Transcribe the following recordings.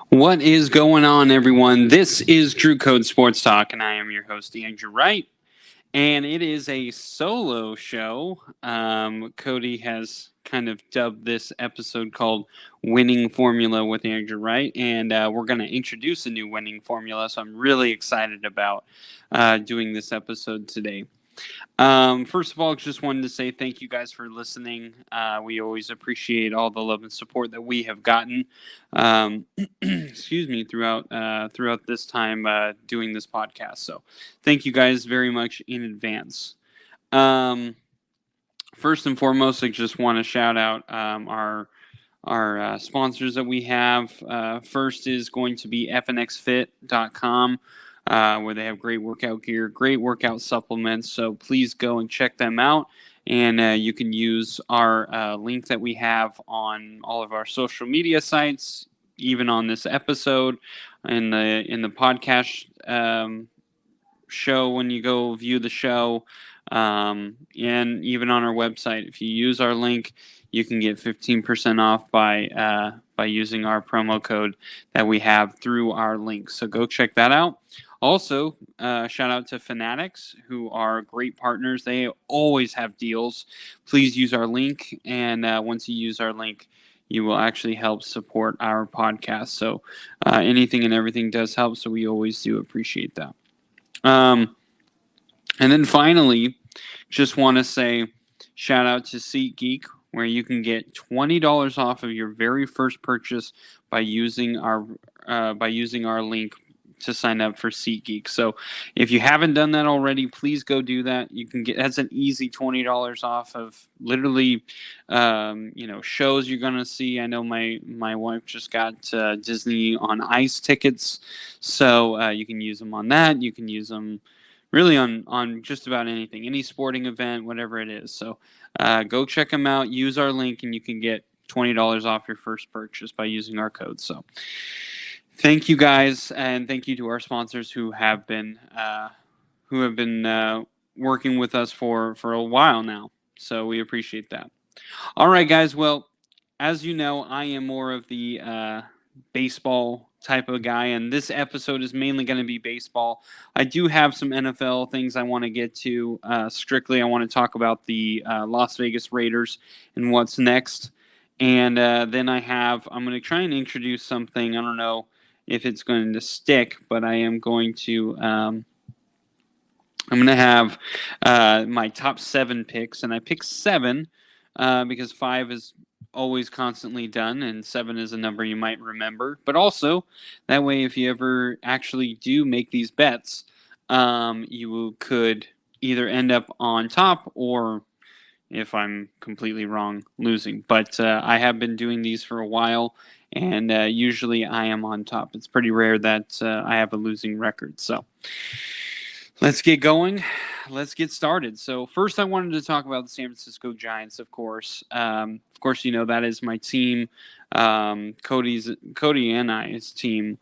What is going on, everyone? This is Drew Code Sports Talk, and I am your host, Andrew Wright. And it is a solo show. Cody has kind of dubbed this episode called Winning Formula with Andrew Wright, and we're going to introduce a new winning formula. So I'm really excited about doing this episode today. First of all, just wanted to say thank you guys for listening. We always appreciate all the love and support that we have gotten. Excuse me, throughout this time doing this podcast. So, thank you guys very much in advance. First and foremost, I just want to shout out our sponsors that we have. First is going to be fnxfit.com. Where they have great workout gear, great workout supplements. So please go and check them out. And you can use our link that we have on all of our social media sites, even on this episode, in the podcast show when you go view the show, and even on our website. If you use our link, you can get 15% off by using our promo code that we have through our link. So go check that out. Also, shout out to Fanatics, who are great partners. They always have deals. Please use our link, and once you use our link, you will actually help support our podcast. So anything and everything does help, so we always do appreciate that. And then finally, just want to say shout out to SeatGeek, where you can get $20 off of your very first purchase by using our link to sign up for SeatGeek. So if you haven't done that already, please go do that. You can get, that's an easy $20 off of literally, shows you're going to see. I know my wife just got Disney on Ice tickets. So you can use them on that. You can use them really on just about anything, any sporting event, whatever it is. So go check them out. Use our link and you can get $20 off your first purchase by using our code. So thank you guys, and thank you to our sponsors who have been working with us for a while now. So we appreciate that. All right, guys. Well, as you know, I am more of the baseball type of guy, and this episode is mainly going to be baseball. I do have some NFL things I want to get to. Strictly, I want to talk about the Las Vegas Raiders and what's next. And then I'm going to try and introduce something. I don't know if it's going to stick, but I am going to I'm going to have my top 7 picks, and I picked 7 because 5 is always constantly done, and 7 is a number you might remember. But also, that way, if you ever actually do make these bets, you could either end up on top or, if I'm completely wrong, losing. But I have been doing these for a while, and usually I am on top. It's pretty rare that I have a losing record. So let's get going. Let's get started. So first I wanted to talk about the San Francisco Giants, of course. That is my team. Cody and I's team.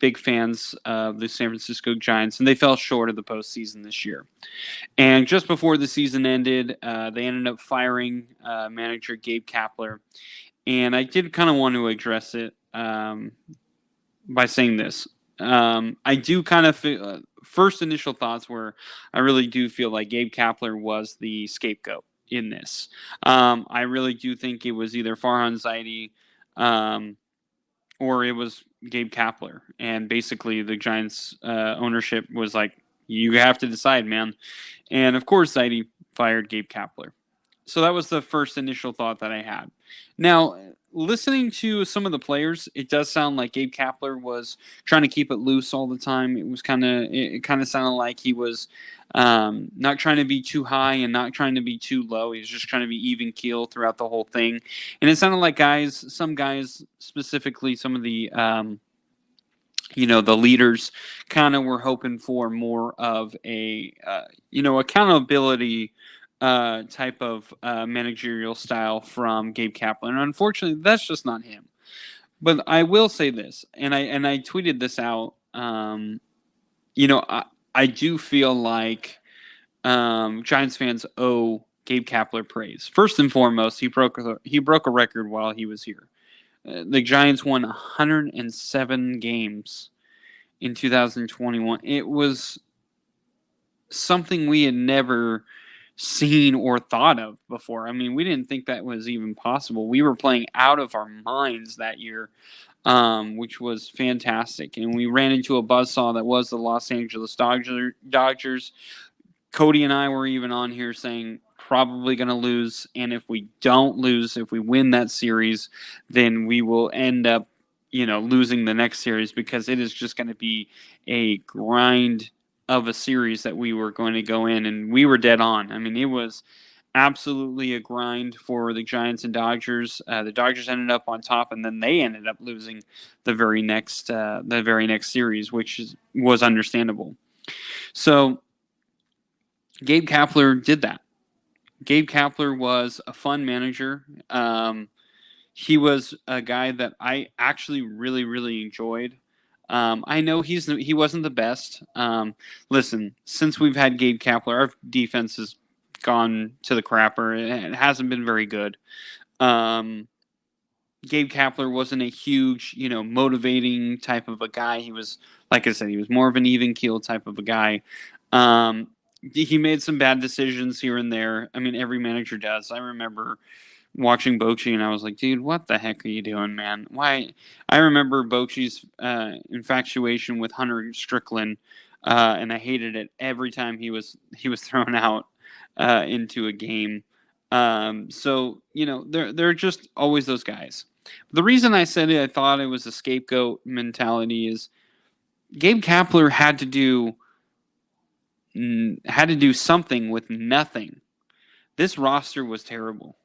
Big fans of the San Francisco Giants, and they fell short of the postseason this year. And just before the season ended, they ended up firing manager Gabe Kapler. And I did kind of want to address it by saying this. I do kind of feel, first initial thoughts were I really do feel like Gabe Kapler was the scapegoat in this. I really do think it was either Farhan Zaidi or it was Gabe Kapler. And basically the Giants ownership was like, you have to decide, man. And of course, Zaidi fired Gabe Kapler. So that was the first initial thought that I had. Now, listening to some of the players, it does sound like Gabe Kapler was trying to keep it loose all the time. It kind of sounded like he was not trying to be too high and not trying to be too low. He was just trying to be even keel throughout the whole thing. And it sounded like some guys, specifically some of the the leaders, kind of were hoping for more of a accountability type of managerial style from Gabe Kapler. And unfortunately, that's just not him. But I will say this, and I tweeted this out. I do feel like Giants fans owe Gabe Kapler praise. First and foremost, he broke a record while he was here. The Giants won 107 games in 2021. It was something we had never seen or thought of before. I mean, we didn't think that was even possible. We were playing out of our minds that year, which was fantastic. And we ran into a buzzsaw that was the Los Angeles Dodgers. Cody and I were even on here saying probably going to lose. And if we don't lose, if we win that series, then we will end up, losing the next series because it is just going to be a grind of a series that we were going to go in. And we were dead on. I mean, it was absolutely a grind for the Giants and Dodgers. The Dodgers ended up on top, and then they ended up losing the very next series, which was understandable. So Gabe Kapler did that. Gabe Kapler was a fun manager. He was a guy that I actually really, really enjoyed. I know he wasn't the best. Listen, since we've had Gabe Kapler, our defense has gone to the crapper. It hasn't been very good. Gabe Kapler wasn't a huge, motivating type of a guy. He was, like I said, he was more of an even keel type of a guy. He made some bad decisions here and there. I mean, every manager does. I remember watching Bochy, and I was like, dude, what the heck are you doing, man? Why? I remember Bochy's infatuation with Hunter Strickland, and I hated it every time he was thrown out into a game. So, there are just always those guys. The reason I said it, I thought it was a scapegoat mentality, is Gabe Kapler had to do something with nothing. This roster was terrible.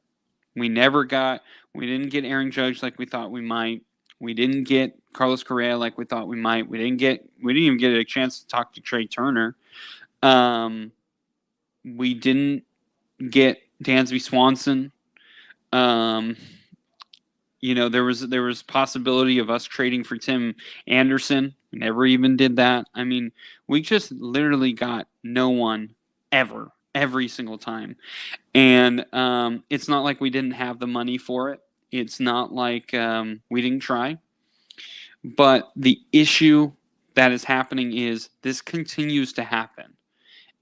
We didn't get Aaron Judge like we thought we might. We didn't get Carlos Correa like we thought we might. We didn't even get a chance to talk to Trey Turner. We didn't get Dansby Swanson. There was possibility of us trading for Tim Anderson. We never even did that. I mean, we just literally got no one ever, every single time. And it's not like we didn't have the money for it. It's not like we didn't try. But the issue that is happening is this continues to happen.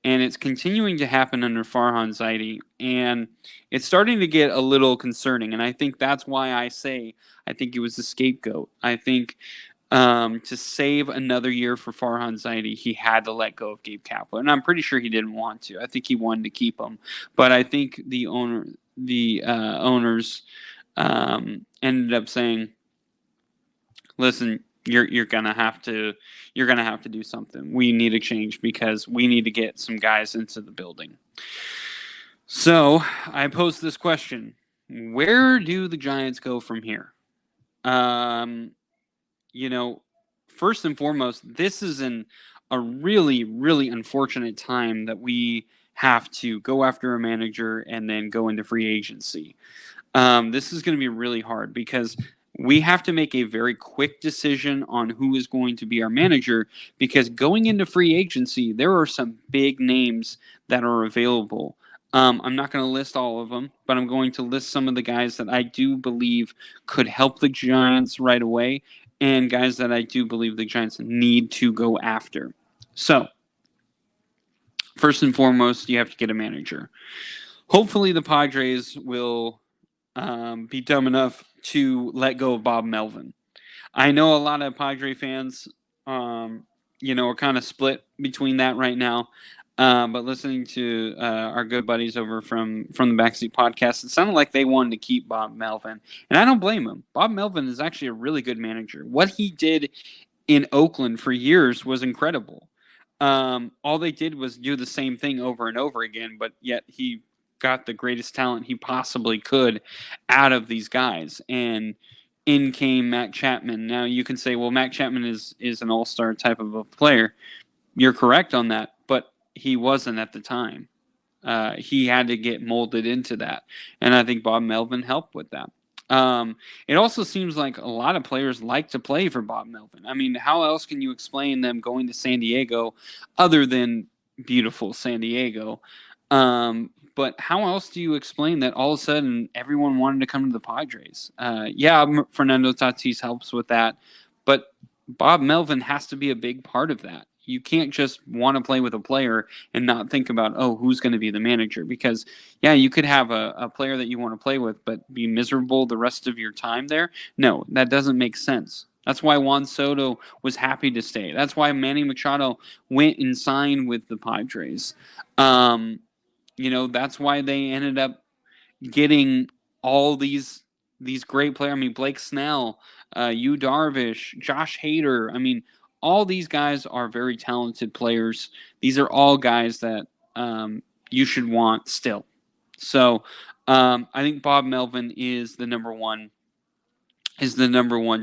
And it's continuing to happen under Farhan Zaidi. And it's starting to get a little concerning. And I think that's why I say I think it was the scapegoat. I think to save another year for Farhan Zaidi, he had to let go of Gabe Kapler. And I'm pretty sure he didn't want to. I think he wanted to keep him. But I think the owners ended up saying, listen, you're gonna have to do something. We need a change because we need to get some guys into the building. So I posed this question: where do the Giants go from here? First and foremost, this is a really, really unfortunate time that we have to go after a manager and then go into free agency. This is going to be really hard because we have to make a very quick decision on who is going to be our manager, because going into free agency, there are some big names that are available. I'm not going to list all of them, but I'm going to list some of the guys that I do believe could help the Giants right away and guys that I do believe the Giants need to go after. So, first and foremost, you have to get a manager. Hopefully the Padres will be dumb enough to let go of Bob Melvin. I know a lot of Padre fans, are kind of split between that right now. But listening to our good buddies over from the Backseat Podcast, it sounded like they wanted to keep Bob Melvin. And I don't blame him. Bob Melvin is actually a really good manager. What he did in Oakland for years was incredible. All they did was do the same thing over and over again, but yet he got the greatest talent he possibly could out of these guys. And in came Matt Chapman. Now you can say, well, Matt Chapman is an all-star type of a player. You're correct on that, but he wasn't at the time. He had to get molded into that. And I think Bob Melvin helped with that. It also seems like a lot of players like to play for Bob Melvin. I mean, how else can you explain them going to San Diego other than beautiful San Diego? But how else do you explain that all of a sudden everyone wanted to come to the Padres? Fernando Tatis helps with that, but Bob Melvin has to be a big part of that. You can't just want to play with a player and not think about, who's going to be the manager? Because, you could have a player that you want to play with, but be miserable the rest of your time there. No, that doesn't make sense. That's why Juan Soto was happy to stay. That's why Manny Machado went and signed with the Padres. That's why they ended up getting all these great players. I mean, Blake Snell, Yu Darvish, Josh Hader. I mean, all these guys are very talented players. These are all guys that you should want still. So I think Bob Melvin is the number one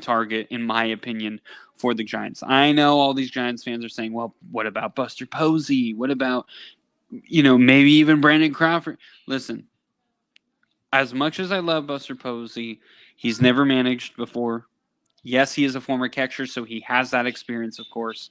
target, in my opinion, for the Giants. I know all these Giants fans are saying, well, what about Buster Posey? What about, maybe even Brandon Crawford? Listen, as much as I love Buster Posey, he's never managed before. Yes, he is a former catcher, so he has that experience, of course.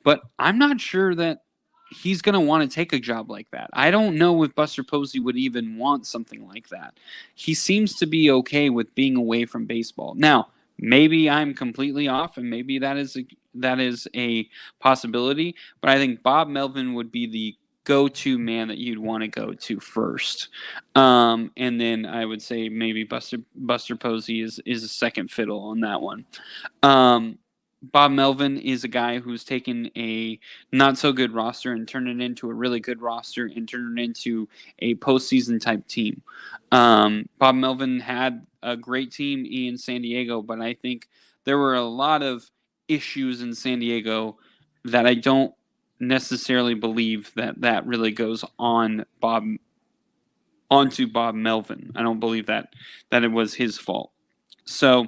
But I'm not sure that he's going to want to take a job like that. I don't know if Buster Posey would even want something like that. He seems to be okay with being away from baseball. Now, maybe I'm completely off, and maybe that is a possibility. But I think Bob Melvin would be the go-to man that you'd want to go to first. And then I would say maybe Buster Posey is a second fiddle on that one. Bob Melvin is a guy who's taken a not-so-good roster and turned it into a really good roster and turned it into a postseason-type team. Bob Melvin had a great team in San Diego, but I think there were a lot of issues in San Diego that I don't necessarily believe that really goes onto Bob Melvin. I don't believe that it was his fault. So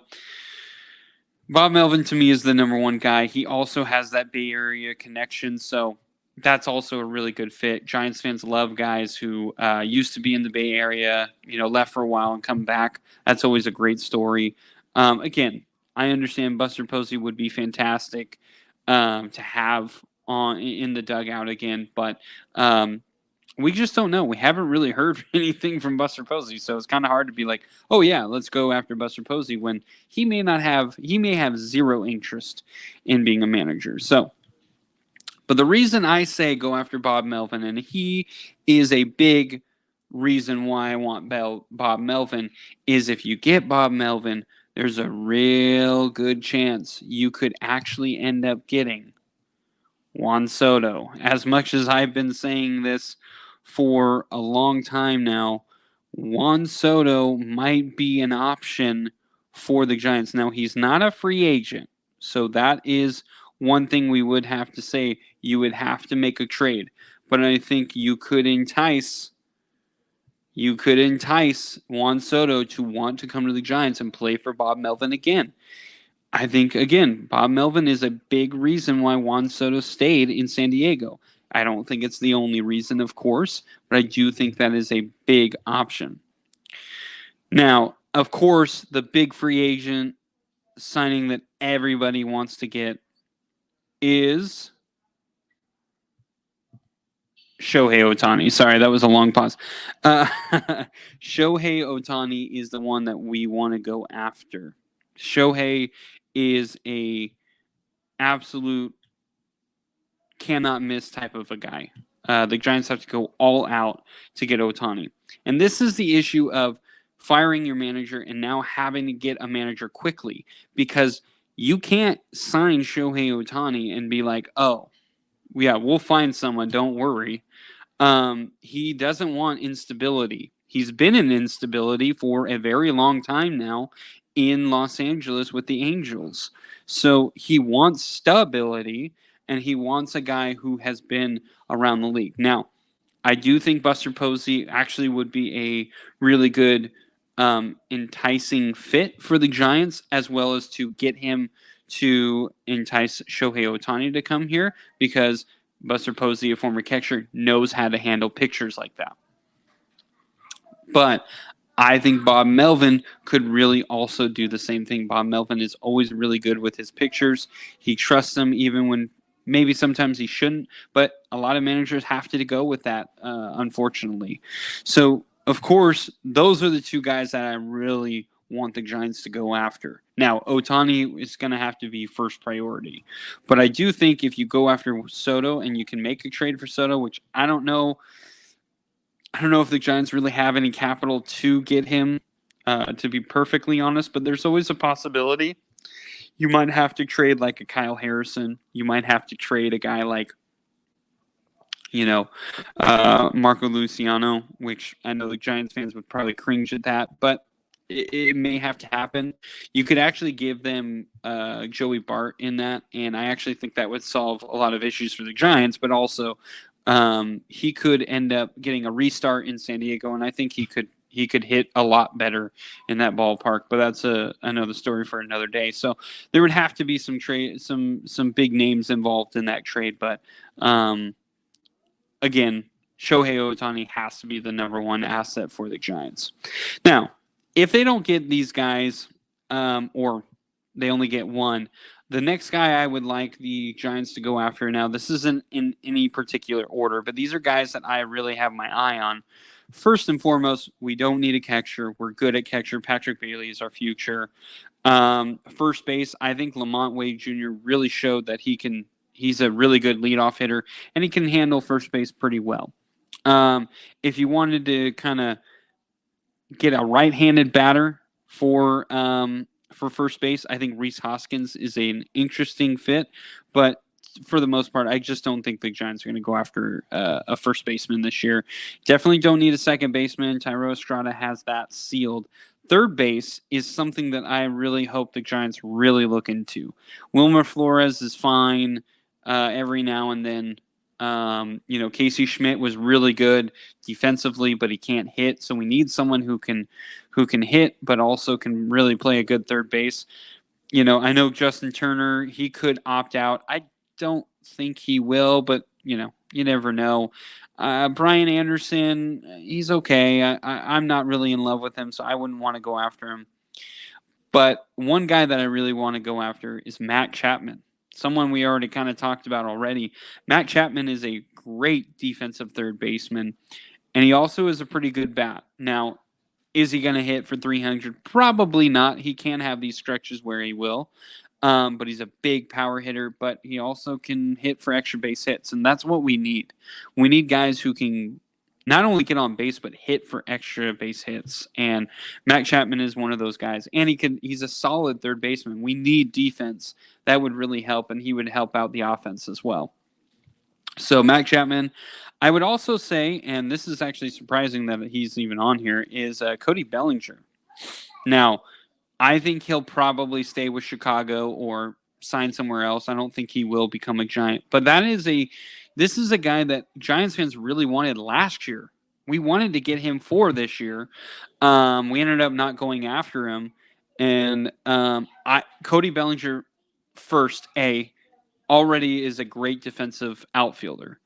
Bob Melvin to me is the number one guy. He also has that Bay Area connection, so that's also a really good fit. Giants fans love guys who used to be in the Bay Area, left for a while and come back. That's always a great story. Again, I understand Buster Posey would be fantastic to have in the dugout again, but we just don't know. We haven't really heard anything from Buster Posey, so it's kind of hard to be like, oh yeah, let's go after Buster Posey when he may have zero interest in being a manager. So, but the reason I say go after Bob Melvin, and he is a big reason why I want Bob Melvin, is if you get Bob Melvin, there's a real good chance you could actually end up getting Juan Soto. As much as I've been saying this for a long time now, Juan Soto might be an option for the Giants. Now, he's not a free agent, so that is one thing we would have to say. You would have to make a trade, but I think you could entice Juan Soto to want to come to the Giants and play for Bob Melvin again. I think, again, Bob Melvin is a big reason why Juan Soto stayed in San Diego. I don't think it's the only reason, of course, but I do think that is a big option. Now, of course, the big free agent signing that everybody wants to get is Shohei Ohtani. Sorry, that was a long pause. Shohei Ohtani is the one that we want to go after. Shohei is a absolute cannot miss type of a guy. The Giants have to go all out to get Ohtani. And this is the issue of firing your manager and now having to get a manager quickly, because you can't sign Shohei Ohtani and be like, oh, yeah, we'll find someone, don't worry. He doesn't want instability. He's been in instability for a very long time now in Los Angeles with the Angels. So he wants stability, and he wants a guy who has been around the league. Now, I do think Buster Posey actually would be a really good enticing fit for the Giants, as well as to get him to entice Shohei Ohtani to come here, because Buster Posey, a former catcher, knows how to handle pictures like that. But I think Bob Melvin could really also do the same thing. Bob Melvin is always really good with his pictures. He trusts them even when maybe sometimes he shouldn't, but a lot of managers have to go with that, unfortunately. So, of course, those are the two guys that I really want the Giants to go after. Now, Ohtani is going to have to be first priority. But I do think if you go after Soto and you can make a trade for Soto, which I don't know if the Giants really have any capital to get him, to be perfectly honest, but there's always a possibility. You might have to trade like a Kyle Harrison. You might have to trade a guy like, Marco Luciano, which I know the Giants fans would probably cringe at that, but it may have to happen. You could actually give them Joey Bart in that, and I actually think that would solve a lot of issues for the Giants, but also he could end up getting a restart in San Diego, and I think he could hit a lot better in that ballpark, but that's another story for another day. So there would have to be some big names involved in that trade, but again, Shohei Ohtani has to be the number one asset for the Giants. Now, if they don't get these guys, or they only get one, the next guy I would like the Giants to go after, now this isn't in any particular order, but these are guys that I really have my eye on. First and foremost, we don't need a catcher. We're good at catcher. Patrick Bailey is our future. First base, I think Lamont Wade Jr. really showed that he's a really good leadoff hitter, and he can handle first base pretty well. If you wanted to kind of get a right-handed batter for first base, I think Rhys Hoskins is an interesting fit, but for the most part, I just don't think the Giants are going to go after a first baseman this year. Definitely don't need a second baseman. Thairo Estrada has that sealed. Third base is something that I really hope the Giants really look into. Wilmer Flores is fine every now and then. Casey Schmidt was really good defensively, but he can't hit. So we need someone who can hit, but also can really play a good third base. I know Justin Turner, he could opt out. I don't think he will, but you never know. Brian Anderson, he's okay. I'm not really in love with him, so I wouldn't want to go after him. But one guy that I really want to go after is Matt Chapman. Someone we already kind of talked about already. Matt Chapman is a great defensive third baseman, and he also is a pretty good bat. Now, is he going to hit for 300? Probably not. He can have these stretches where he will, but he's a big power hitter, but he also can hit for extra base hits, and that's what we need. We need guys who can not only get on base, but hit for extra base hits. And Matt Chapman is one of those guys. And he's a solid third baseman. We need defense. That would really help, and he would help out the offense as well. So Matt Chapman, I would also say, and this is actually surprising that he's even on here, is Cody Bellinger. Now, I think he'll probably stay with Chicago or sign somewhere else. I don't think he will become a Giant. But this is a guy that Giants fans really wanted last year. We wanted to get him for this year. We ended up not going after him. And Cody Bellinger, already is a great defensive outfielder.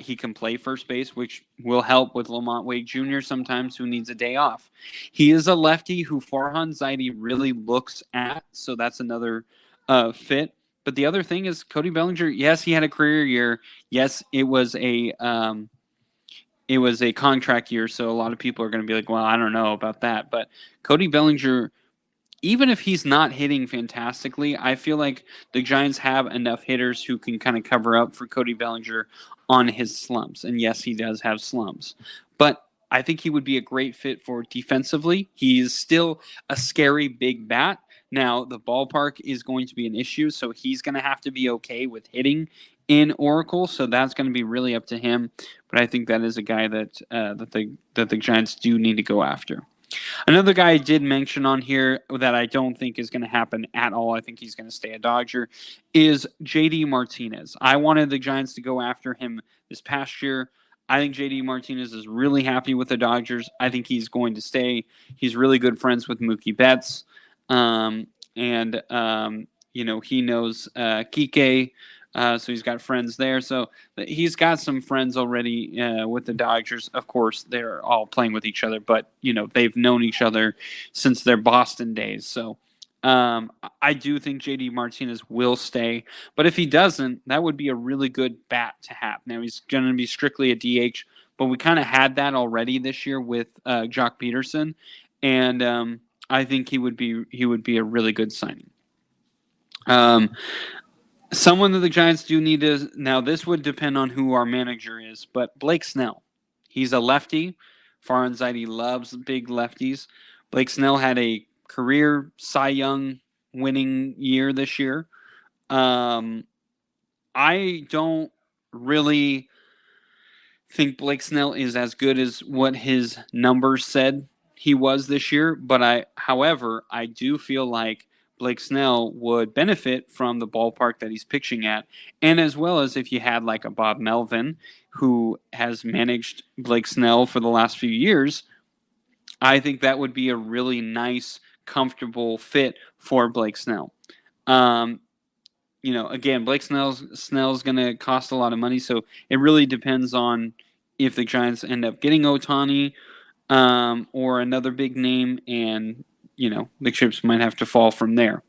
He can play first base, which will help with Lamont Wade Jr. sometimes, who needs a day off. He is a lefty who Farhan Zaidi really looks at, so that's another fit. But the other thing is Cody Bellinger, yes, he had a career year. Yes, it was a contract year, so a lot of people are going to be like, well, I don't know about that. But Cody Bellinger, even if he's not hitting fantastically, I feel like the Giants have enough hitters who can kind of cover up for Cody Bellinger on his slumps. And yes, he does have slumps. But I think he would be a great fit for defensively. He is still a scary big bat. Now, the ballpark is going to be an issue, so he's going to have to be okay with hitting in Oracle, so that's going to be really up to him. But I think that is a guy that the Giants do need to go after. Another guy I did mention on here that I don't think is going to happen at all, I think he's going to stay a Dodger, is J.D. Martinez. I wanted the Giants to go after him this past year. I think J.D. Martinez is really happy with the Dodgers. I think he's going to stay. He's really good friends with Mookie Betts. He knows Kike, so he's got friends there. So he's got some friends already with the Dodgers. Of course, they're all playing with each other, but they've known each other since their Boston days. So I do think JD Martinez will stay, but if he doesn't, that would be a really good bat to have. Now he's going to be strictly a DH, but we kind of had that already this year with Jock Peterson, and I think he would be a really good signing. Someone that the Giants do need is, now this would depend on who our manager is, but Blake Snell. He's a lefty. Farzanite loves big lefties. Blake Snell had a career Cy Young winning year this year. I don't really think Blake Snell is as good as what his numbers said he was this year, but however, I do feel like Blake Snell would benefit from the ballpark that he's pitching at, and as well as if you had like a Bob Melvin who has managed Blake Snell for the last few years, I think that would be a really nice, comfortable fit for Blake Snell. Again, Blake Snell's going to cost a lot of money, so it really depends on if the Giants end up getting Ohtani or another big name, and the chips might have to fall from there.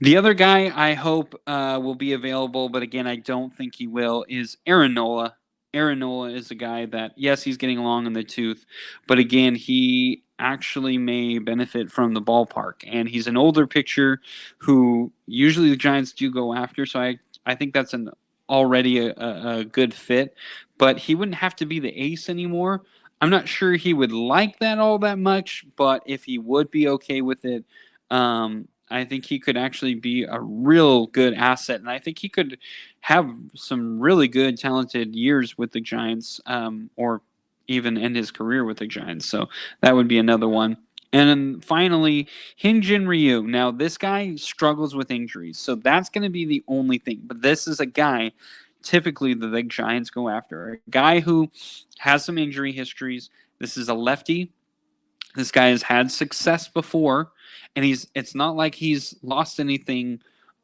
The other guy I hope will be available, but again, I don't think he will, is Aaron Nola. Aaron Nola is a guy that, yes, he's getting long in the tooth, but again, he actually may benefit from the ballpark. And he's an older pitcher who usually the Giants do go after, so I think that's already a good fit. But he wouldn't have to be the ace anymore. I'm not sure he would like that all that much, but if he would be okay with it, I think he could actually be a real good asset, and I think he could have some really good, talented years with the Giants, or even end his career with the Giants. So that would be another one. And then finally, Hyun-Jin Ryu. Now, this guy struggles with injuries, so that's going to be the only thing. But this is a guy typically the Giants go after, a guy who has some injury histories. This is a lefty. This guy has had success before, and it's not like he's lost anything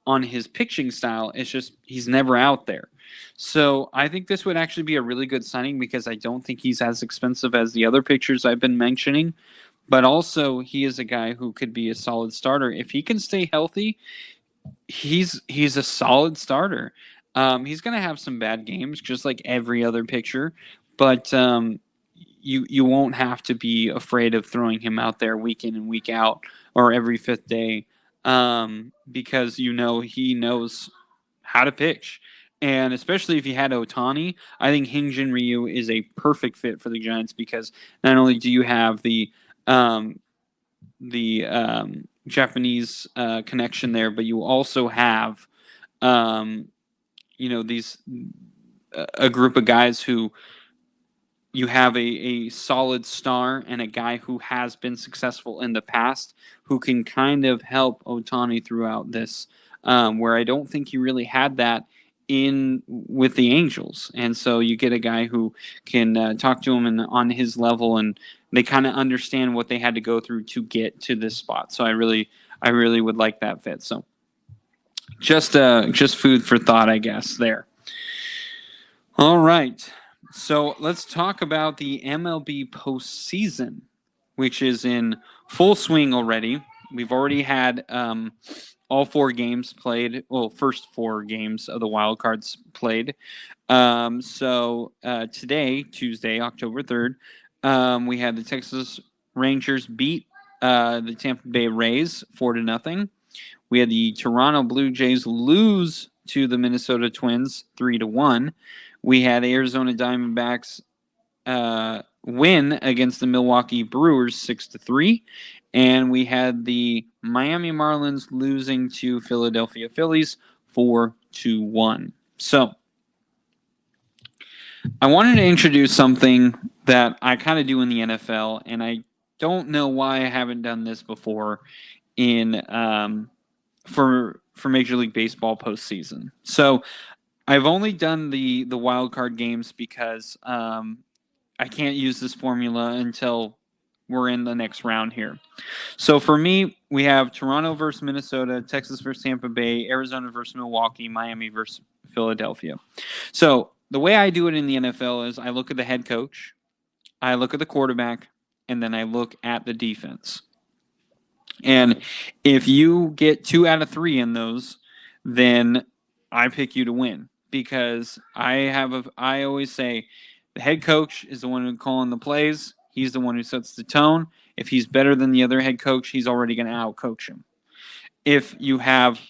on his pitching style. It's just he's never out there. So I think this would actually be a really good signing because I don't think he's as expensive as the other pitchers I've been mentioning. But also he is a guy who could be a solid starter. If he can stay healthy, he's a solid starter. He's going to have some bad games just like every other pitcher, but you won't have to be afraid of throwing him out there week in and week out or every fifth day because he knows how to pitch. And especially if you had Ohtani, I think Hyun-Jin Ryu is a perfect fit for the Giants because not only do you have the Japanese connection there, but you also have these a group of guys who you have a solid star and a guy who has been successful in the past who can kind of help Ohtani throughout this, where I don't think you really had that with the Angels. And so you get a guy who can talk to him on his level, and they kind of understand what they had to go through to get to this spot. So I really would like that fit. So just food for thought, I guess, there. All right. So let's talk about the MLB postseason, which is in full swing already. We've already had all 4 games played. Well, first 4 games of the wild cards played. So today, Tuesday, October 3rd, we had the Texas Rangers beat the Tampa Bay Rays 4-0. We had the Toronto Blue Jays lose to the Minnesota Twins 3-1. We had Arizona Diamondbacks win against the Milwaukee Brewers 6-3. And we had the Miami Marlins losing to Philadelphia Phillies 4-1. So I wanted to introduce something that I kind of do in the NFL, and I don't know why I haven't done this before for Major League Baseball postseason. So I've only done the wild card games because I can't use this formula until we're in the next round here. So for me, we have Toronto versus Minnesota, Texas versus Tampa Bay, Arizona versus Milwaukee, Miami versus Philadelphia. So the way I do it in the NFL is I look at the head coach, I look at the quarterback, and then I look at the defense. And if you get 2 out of 3 in those, then I pick you to win, because I always say the head coach is the one who's calling the plays. He's the one who sets the tone. If he's better than the other head coach, he's already going to outcoach him. If you have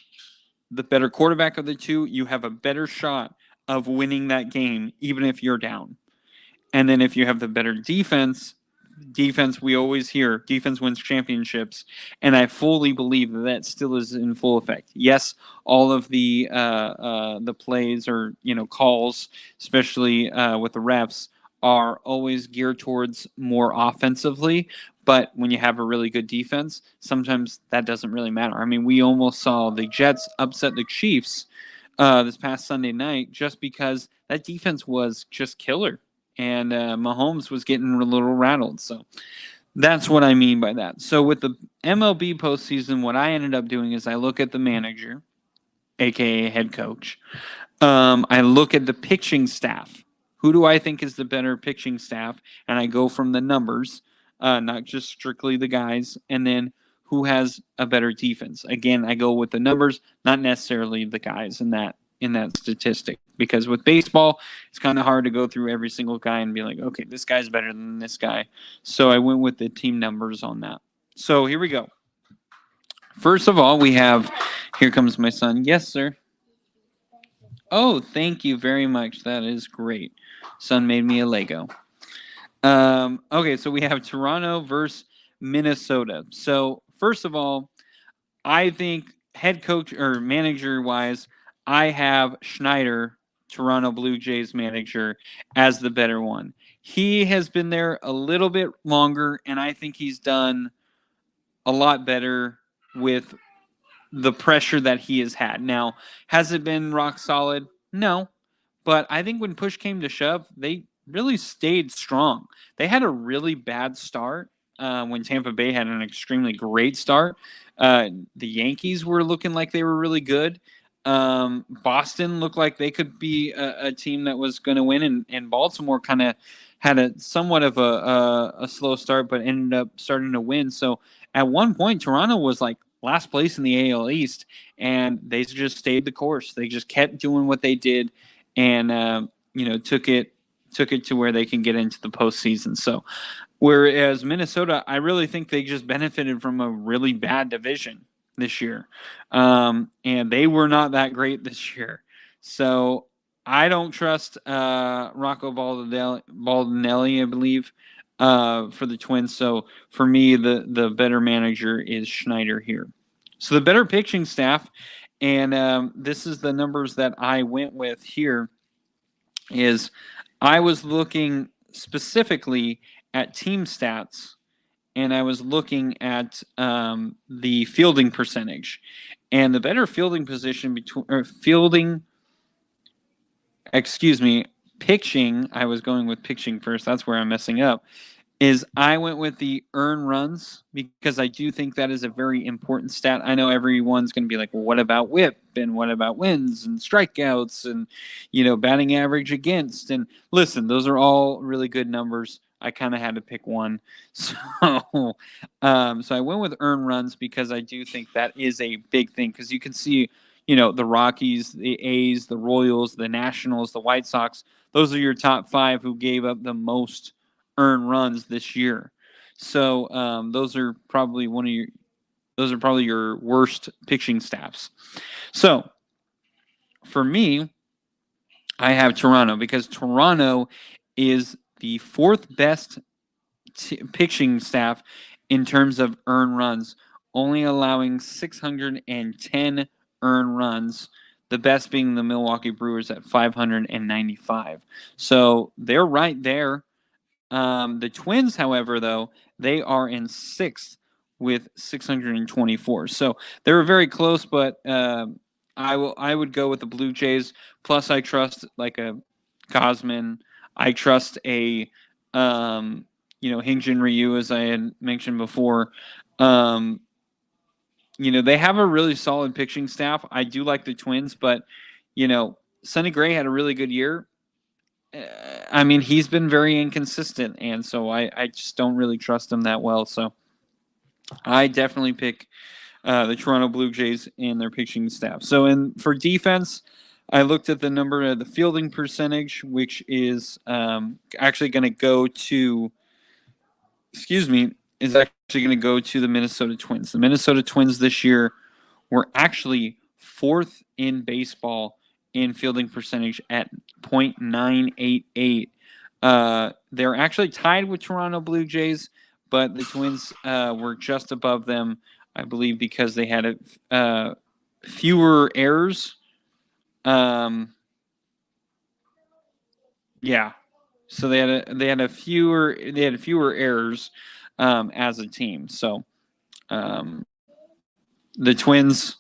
the better quarterback of the two, you have a better shot of winning that game, even if you're down. And then if you have the better defense, we always hear defense wins championships, and I fully believe that still is in full effect. Yes, all of the plays or calls, especially with the refs, are always geared towards more offensively. But when you have a really good defense, sometimes that doesn't really matter. I mean, we almost saw the Jets upset the Chiefs this past Sunday night just because that defense was just killer. And Mahomes was getting a little rattled. So that's what I mean by that. So with the MLB postseason, what I ended up doing is I look at the manager, a.k.a. head coach. I look at the pitching staff. Who do I think is the better pitching staff? And I go from the numbers, not just strictly the guys. And then who has a better defense? Again, I go with the numbers, not necessarily the guys in that statistic, because with baseball it's kind of hard to go through every single guy and be like, okay, this guy's better than this guy. So I went with the team numbers on that. So here we go. First of all, we have, here comes my son. Yes, sir. Oh, thank you very much. That is great. Son made me a Lego. Okay, so we have Toronto versus Minnesota. So first of all, I think head coach or manager wise, I have Schneider, Toronto Blue Jays manager, as the better one. He has been there a little bit longer, and I think he's done a lot better with the pressure that he has had. Now, has it been rock solid? No. But I think when push came to shove, they really stayed strong. They had a really bad start when Tampa Bay had an extremely great start. The Yankees were looking like they were really good. Boston looked like they could be a team that was going to win, and Baltimore kind of had a somewhat of a slow start, but ended up starting to win. So at one point, Toronto was like last place in the AL East, and they just stayed the course. They just kept doing what they did, and took it to where they can get into the postseason. So, whereas Minnesota, I really think they just benefited from a really bad division this year, and they were not that great this year. So I don't trust Rocco Baldinelli, I believe, for the Twins. So for me, the better manager is Schneider here. So the better pitching staff, and this is the numbers that I went with here, is I was looking specifically at team stats, and I was looking at the fielding percentage, and the better fielding position pitching. I was going with pitching first. That's where I'm messing up. Is I went with the earned runs, because I do think that is a very important stat. I know everyone's going to be like, well, what about whip, and what about wins and strikeouts, and batting average against? And listen, those are all really good numbers. I kind of had to pick one. So I went with earned runs, because I do think that is a big thing, because you can see, the Rockies, the A's, the Royals, the Nationals, the White Sox, those are your top 5 who gave up the most earned runs this year. So those are probably your worst pitching staffs. So for me, I have Toronto, because Toronto is the 4th best pitching staff in terms of earned runs, only allowing 610 earned runs, the best being the Milwaukee Brewers at 595. So they're right there. The Twins, however, though, they are in 6th with 624. So they were very close, but I would go with the Blue Jays. Plus, I trust like a Cosman. I trust a Hyun-Jin Ryu, as I had mentioned before. They have a really solid pitching staff. I do like the Twins, but Sonny Gray had a really good year. I mean, he's been very inconsistent, and so I just don't really trust him that well. So I definitely pick the Toronto Blue Jays and their pitching staff. So for defense, I looked at the number of the fielding percentage, which is actually going to go to, is actually going to go to the Minnesota Twins. The Minnesota Twins this year were actually fourth in baseball in fielding percentage at .988. They're actually tied with Toronto Blue Jays, but the Twins were just above them, I believe, because they had fewer errors. Yeah, so they had fewer errors as a team. So um, the Twins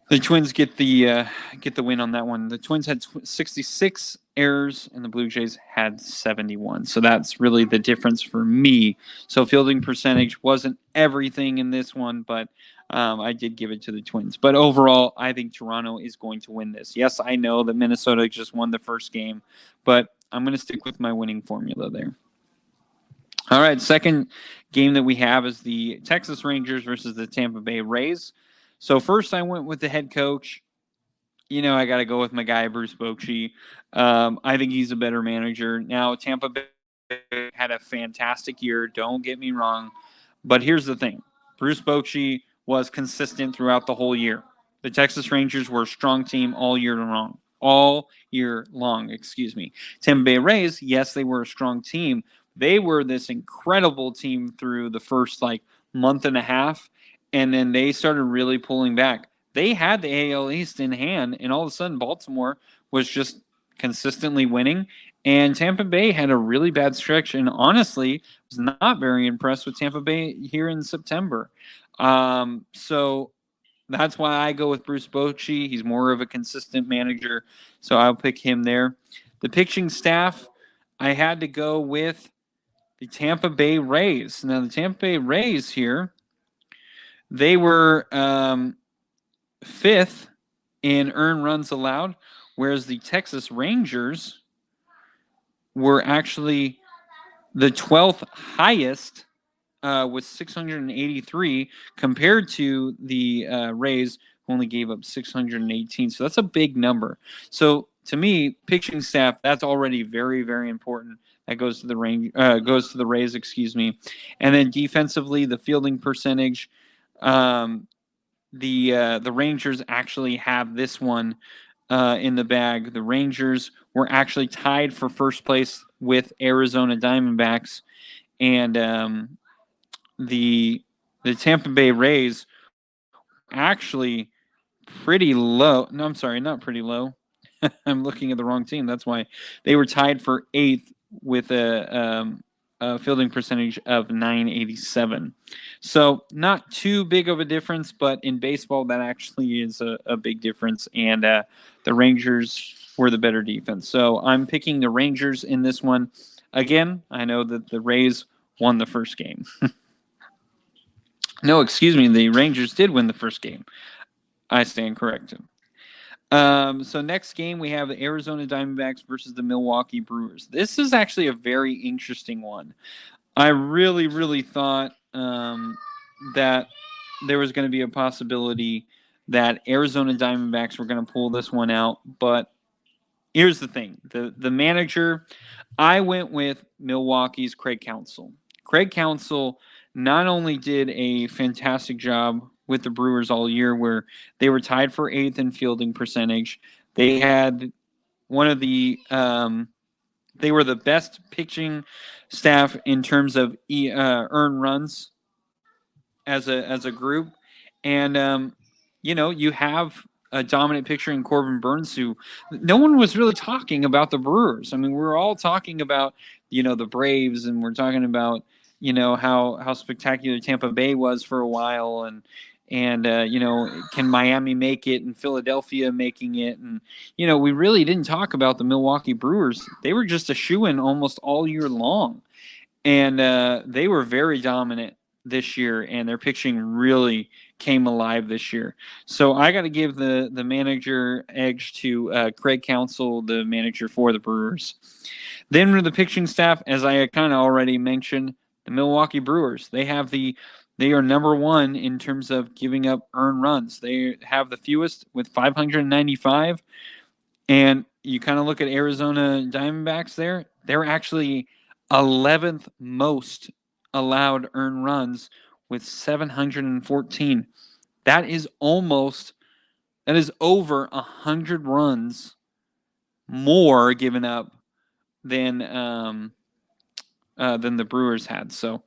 get the win on that one. The Twins had 66 errors, and the Blue Jays had 71. So that's really the difference for me. So fielding percentage wasn't everything in this one, but I did give it to the Twins. But overall, I think Toronto is going to win this. Yes, I know that Minnesota just won the first game, but I'm going to stick with my winning formula there. All right, second game that we have is the Texas Rangers versus the Tampa Bay Rays. So first I went with the head coach. I got to go with my guy, Bruce Bochy. I think he's a better manager. Now, Tampa Bay had a fantastic year. Don't get me wrong. But here's the thing. Bruce Bochy was consistent throughout the whole year. The Texas Rangers were a strong team all year long. Tampa Bay Rays, yes, they were a strong team. They were this incredible team through the first month and a half, and then they started really pulling back. They had the AL East in hand, and all of a sudden Baltimore was just consistently winning, and Tampa Bay had a really bad stretch, and honestly was not very impressed with Tampa Bay here in September. So that's why I go with Bruce Bochy. He's more of a consistent manager, so I'll pick him there. The pitching staff, I had to go with the Tampa Bay Rays. Now, the Tampa Bay Rays here, they were fifth in earned runs allowed, whereas the Texas Rangers were actually the 12th highest with 683 compared to the Rays, who only gave up 618. So that's a big number. So to me, pitching staff, that's already very, very important. That goes to the Rays, And then defensively, the fielding percentage, the Rangers actually have this one in the bag. The Rangers were actually tied for first place with Arizona Diamondbacks, and the Tampa Bay Rays actually pretty low. No, I'm sorry, not pretty low. I'm looking at the wrong team. That's why they were tied for eighth with a fielding percentage of .987. So not too big of a difference, but in baseball, that actually is a big difference. And the Rangers were the better defense. So I'm picking the Rangers in this one. Again, I know that the Rays won the first game. No, the Rangers did win the first game. I stand corrected. So next game, we have the Arizona Diamondbacks versus the Milwaukee Brewers. This is actually a very interesting one. I really, really thought that there was going to be a possibility that Arizona Diamondbacks were going to pull this one out. But here's the thing. The manager, I went with Milwaukee's Craig Counsell. Craig Counsell not only did a fantastic job with the Brewers all year, where they were tied for eighth in fielding percentage. They had they were the best pitching staff in terms of earned runs as a group, and you have a dominant pitcher in Corbin Burns, who no one was really talking about the Brewers. I mean, we're all talking about the Braves, and we're talking about how spectacular Tampa Bay was for a while, and can Miami make it, and Philadelphia making it, and we really didn't talk about the Milwaukee Brewers. They were just a shoo-in almost all year long, and they were very dominant this year, and their pitching really came alive this year. So I got to give the manager edge to Craig Counsell, the manager for the Brewers. Then with the pitching staff, as I kind of already mentioned, the Milwaukee Brewers. They are number one in terms of giving up earned runs. They have the fewest with 595. And you kind of look at Arizona Diamondbacks there. They're actually 11th most allowed earned runs with 714. That is over 100 runs more given up than the Brewers had. So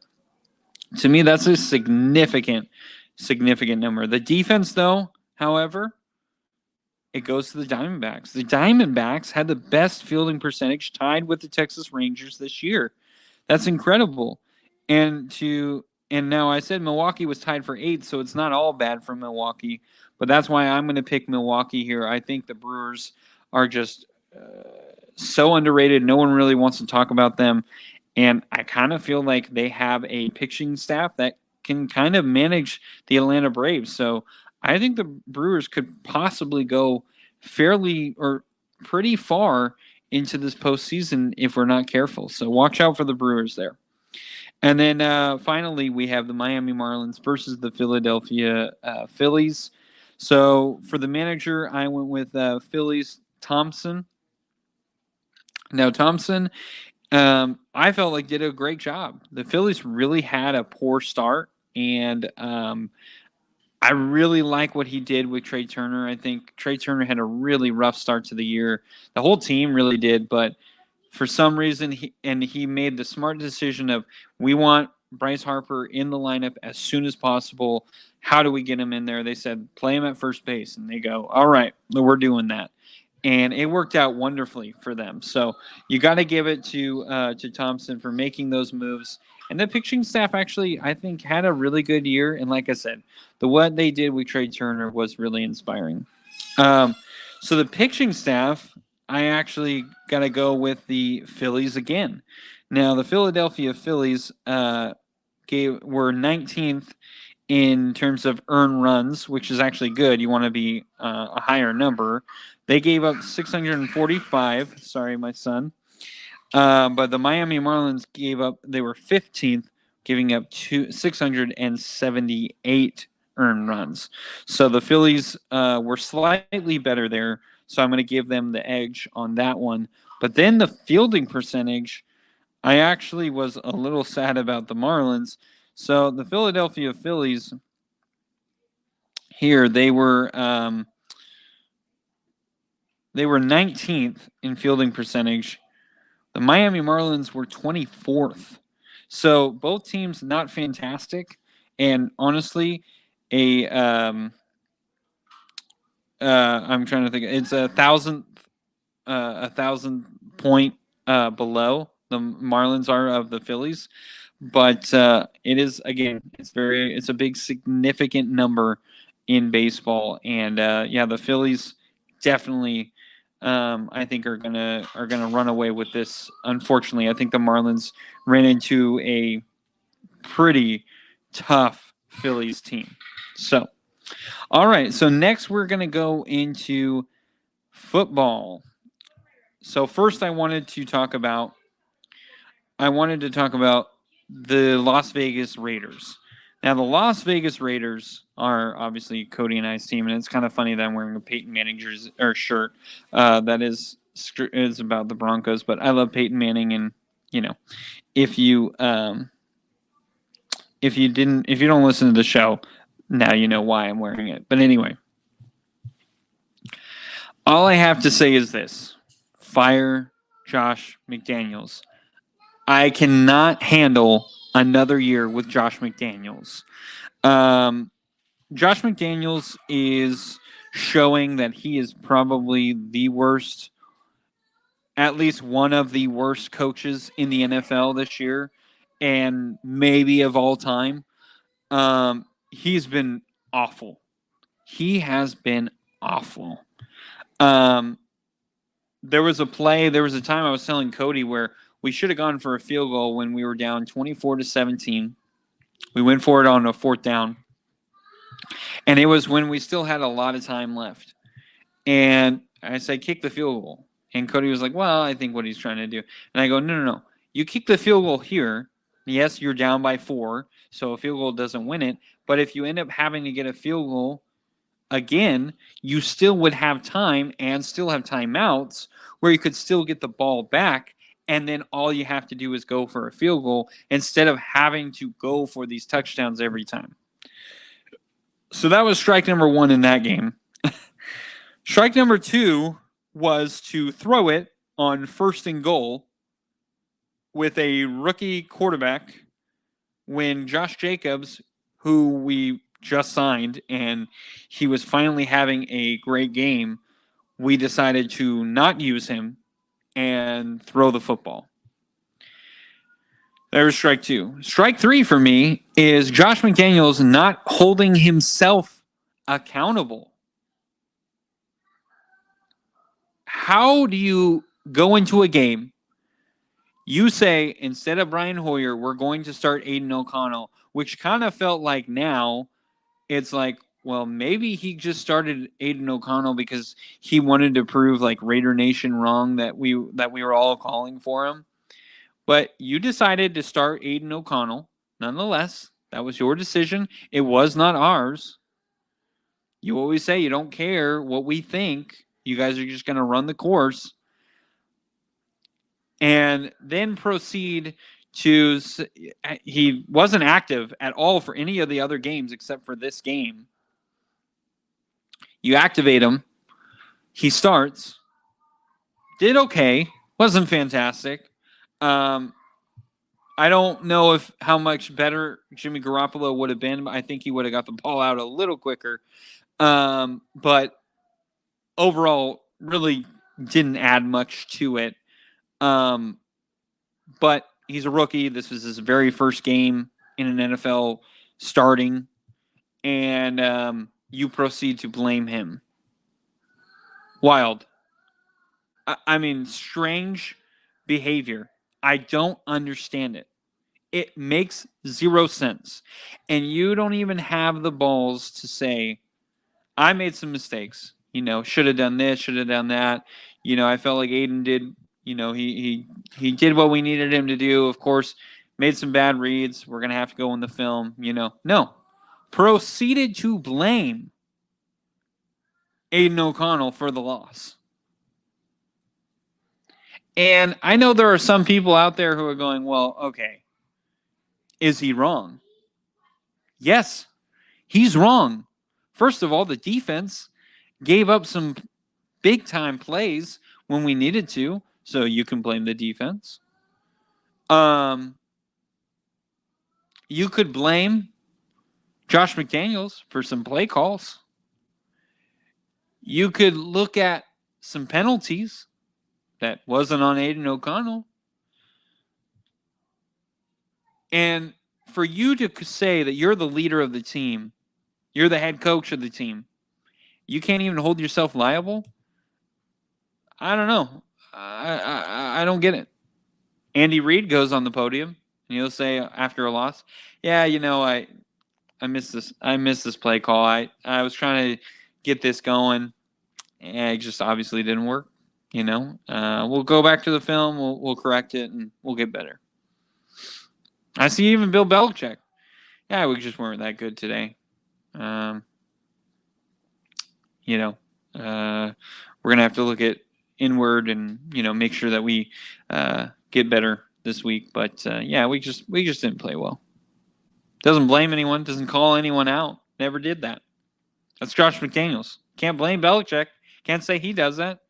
to me, that's a significant number. The defense, though, however, it goes to the Diamondbacks. The Diamondbacks had the best fielding percentage, tied with the Texas Rangers this year. That's incredible. And now I said Milwaukee was tied for 8th, so it's not all bad for Milwaukee. But that's why I'm going to pick Milwaukee here. I think the Brewers are just so underrated. No one really wants to talk about them. And I kind of feel like they have a pitching staff that can kind of manage the Atlanta Braves. So I think the Brewers could possibly go fairly or pretty far into this postseason if we're not careful. So watch out for the Brewers there. And then finally, we have the Miami Marlins versus the Philadelphia Phillies. So for the manager, I went with Phillies Thompson. Now, Thompson, I felt like did a great job. The Phillies really had a poor start, and I really like what he did with Trey Turner. I think Trey Turner had a really rough start to the year. The whole team really did, but for some reason, he made the smart decision of, we want Bryce Harper in the lineup as soon as possible. How do we get him in there? They said, play him at first base. And they go, all right, we're doing that. And it worked out wonderfully for them. So you got to give it to Thompson for making those moves. And the pitching staff actually, I think, had a really good year. And like I said, what they did with Trey Turner was really inspiring. So the pitching staff, I actually got to go with the Phillies again. Now, the Philadelphia Phillies were 19th in terms of earned runs, which is actually good. You want to be a higher number. They gave up 645. Sorry, my son. But the Miami Marlins they were 15th, giving up 678 earned runs. So the Phillies were slightly better there. So I'm going to give them the edge on that one. But then the fielding percentage, I actually was a little sad about the Marlins. So the Philadelphia Phillies here, they were 19th in fielding percentage. The Miami Marlins were 24th. So both teams not fantastic. And honestly, I'm trying to think. It's 1,000 point below the Marlins are of the Phillies, but it is, again, it's a big significant number in baseball, and the Phillies definitely I think are gonna run away with this. Unfortunately, I think the Marlins ran into a pretty tough Phillies team. So. All right, so next we're going to go into football. So first I wanted to talk about the Las Vegas Raiders. Now, the Las Vegas Raiders are obviously Cody and I's team, and it's kind of funny that I'm wearing a Peyton Manning shirt that is about the Broncos, but I love Peyton Manning, and if you don't listen to the show, now you know why I'm wearing it. But anyway, all I have to say is this. Fire Josh McDaniels. I cannot handle another year with Josh McDaniels. Josh McDaniels is showing that he is probably the worst, at least one of the worst coaches in the NFL this year, and maybe of all time. He's been awful. He has been awful. There was a time I was telling Cody where we should have gone for a field goal when we were down 24-17. We went for it on a fourth down. And it was when we still had a lot of time left. And I said, kick the field goal. And Cody was like, well, I think what he's trying to do. And I go, no. You kick the field goal here. Yes, you're down by 4, so a field goal doesn't win it. But if you end up having to get a field goal again, you still would have time and still have timeouts where you could still get the ball back. And then all you have to do is go for a field goal instead of having to go for these touchdowns every time. So that was strike number 1 in that game. Strike number 2 was to throw it on 1st and goal with a rookie quarterback when Josh Jacobs, who we just signed, and he was finally having a great game, we decided to not use him and throw the football. There's strike 2. Strike 3 for me is Josh McDaniels not holding himself accountable. How do you go into a game, you say, instead of Brian Hoyer, we're going to start Aiden O'Connell, which kind of felt like now it's like, well, maybe he just started Aiden O'Connell because he wanted to prove like Raider Nation wrong that we were all calling for him. But you decided to start Aiden O'Connell. Nonetheless, that was your decision. It was not ours. You always say you don't care what we think. You guys are just going to run the course. And then proceed to – he wasn't active at all for any of the other games except for this game. You activate him. He starts. Did okay. Wasn't fantastic. I don't know how much better Jimmy Garoppolo would have been. But I think he would have got the ball out a little quicker. But overall, really didn't add much to it. But he's a rookie. This was his very first game in an NFL starting. And you proceed to blame him. Wild. I mean, strange behavior. I don't understand it. It makes 0 sense. And you don't even have the balls to say, I made some mistakes. Should have done this, should have done that. I felt like Aiden did, he did what we needed him to do. Of course, made some bad reads. We're going to have to go in the film, No. Proceeded to blame Aiden O'Connell for the loss. And I know there are some people out there who are going, well, okay, is he wrong? Yes, he's wrong. First of all, the defense gave up some big-time plays when we needed to, so you can blame the defense. You could blame Josh McDaniels for some play calls. You could look at some penalties that wasn't on Aiden O'Connell. And for you to say that you're the leader of the team, you're the head coach of the team, you can't even hold yourself liable? I don't know. I don't get it. Andy Reid goes on the podium and he'll say after a loss, yeah, I missed this. I missed this play call. I was trying to get this going, and it just obviously didn't work. We'll go back to the film. We'll correct it, and we'll get better. I see even Bill Belichick. Yeah, we just weren't that good today. We're gonna have to look at inward and make sure that we get better this week. But we just didn't play well. Doesn't blame anyone. Doesn't call anyone out. Never did that. That's Josh McDaniels. Can't blame Belichick. Can't say he does that.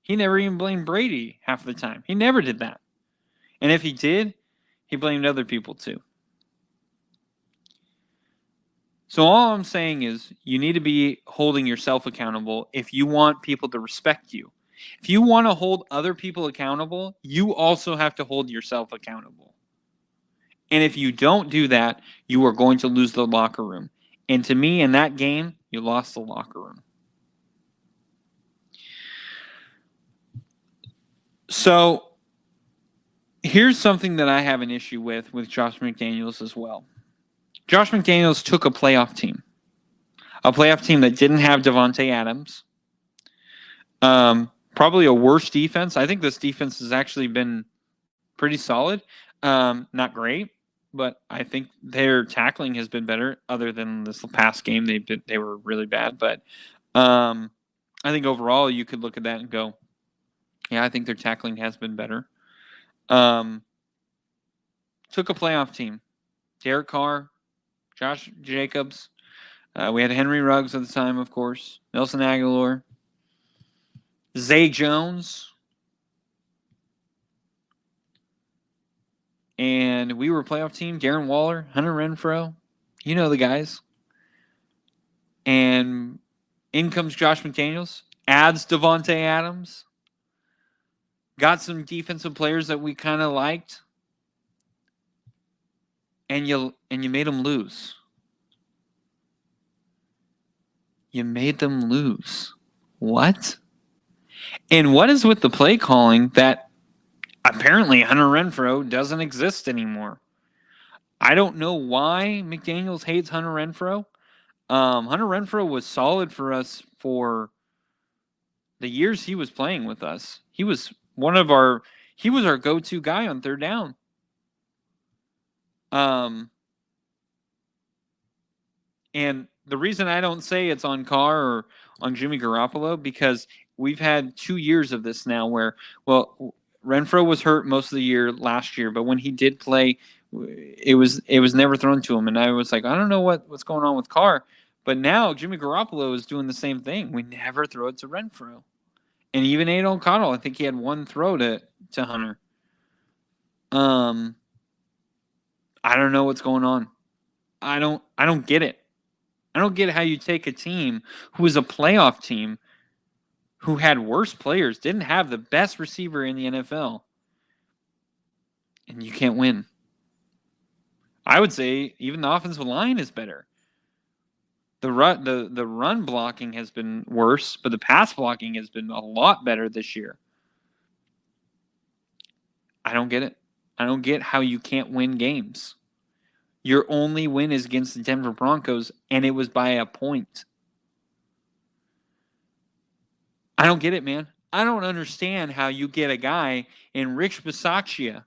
He never even blamed Brady half the time. He never did that. And if he did, he blamed other people too. So all I'm saying is you need to be holding yourself accountable if you want people to respect you. If you want to hold other people accountable, you also have to hold yourself accountable. And if you don't do that, you are going to lose the locker room. And to me, in that game, you lost the locker room. So here's something that I have an issue with Josh McDaniels as well. Josh McDaniels took a playoff team that didn't have Devontae Adams. Probably a worse defense. I think this defense has actually been pretty solid. Not great, but I think their tackling has been better. Other than this past game, they were really bad. But I think overall, you could look at that and go, yeah, I think their tackling has been better. Took a playoff team, Derek Carr, Josh Jacobs. We had Henry Ruggs at the time, of course. Nelson Aguilar, Zay Jones. And we were a playoff team. Darren Waller, Hunter Renfrow. You know the guys. And in comes Josh McDaniels. Adds Devontae Adams. Got some defensive players that we kind of liked. And you made them lose. You made them lose. What? And what is with the play calling that apparently Hunter Renfrow doesn't exist anymore? I don't know why McDaniels hates Hunter Renfrow. Hunter Renfrow was solid for us for the years he was playing with us. He was our go-to guy on third down. And the reason I don't say it's on Carr or on Jimmy Garoppolo, because we've had 2 years of this now where, well, Renfrow was hurt most of the year last year, but when he did play, it was never thrown to him. And I was like, I don't know what's going on with Carr. But now Jimmy Garoppolo is doing the same thing. We never throw it to Renfrow. And even Aiden O'Connell, I think he had one throw to Hunter. I don't know what's going on. I don't get it. I don't get how you take a team who is a playoff team who had worse players, didn't have the best receiver in the NFL, and you can't win. I would say even the offensive line is better. The run blocking has been worse, but the pass blocking has been a lot better this year. I don't get it. I don't get how you can't win games. Your only win is against the Denver Broncos, and it was by a point. I don't get it, man. I don't understand how you get a guy in Rich Bisaccia,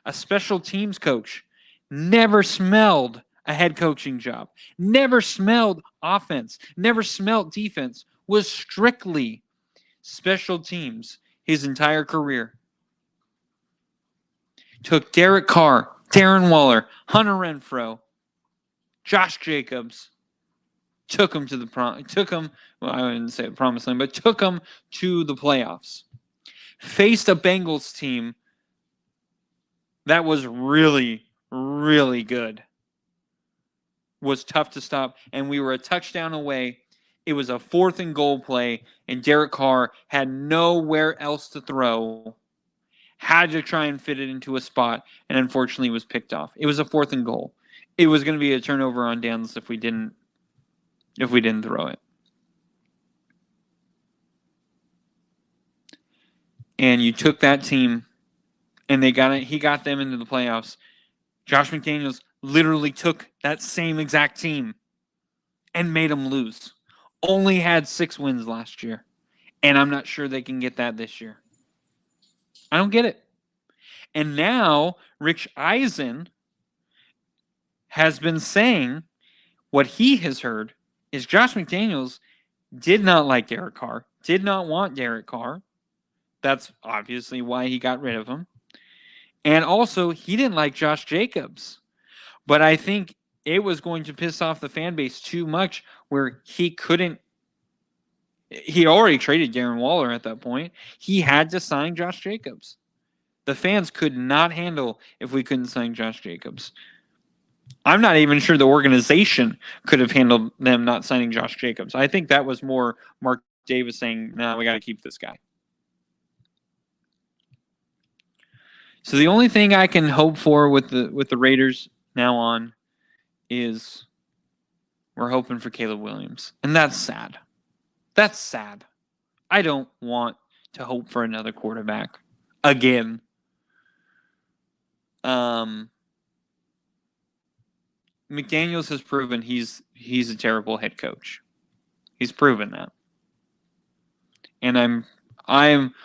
a special teams coach, never smelled a head coaching job, never smelled offense, never smelled defense, was strictly special teams his entire career. Took Derek Carr, Darren Waller, Hunter Renfrow, Josh Jacobs, took him to the well, I wouldn't say the promised land, but took him to the playoffs. Faced a Bengals team that was really, really good. Was tough to stop, and we were a touchdown away. It was a 4th and goal play, and Derek Carr had nowhere else to throw. Had to try and fit it into a spot, and unfortunately was picked off. It was a 4th and goal. It was going to be a turnover on downs if we didn't throw it. And you took that team, and he got them into the playoffs. Josh McDaniels literally took that same exact team and made them lose. Only had 6 wins last year, and I'm not sure they can get that this year. I don't get it. And now Rich Eisen has been saying what he has heard is Josh McDaniels did not like Derek Carr, did not want Derek Carr. That's obviously why he got rid of him. And also, he didn't like Josh Jacobs. But I think it was going to piss off the fan base too much where he couldn't. He already traded Darren Waller at that point. He had to sign Josh Jacobs. The fans could not handle if we couldn't sign Josh Jacobs. I'm not even sure the organization could have handled them not signing Josh Jacobs. I think that was more Mark Davis saying, "No, we got to keep this guy." So the only thing I can hope for with the Raiders now on is we're hoping for Caleb Williams, and that's sad. That's sad. I don't want to hope for another quarterback again. McDaniels has proven he's a terrible head coach. He's proven that. And I'm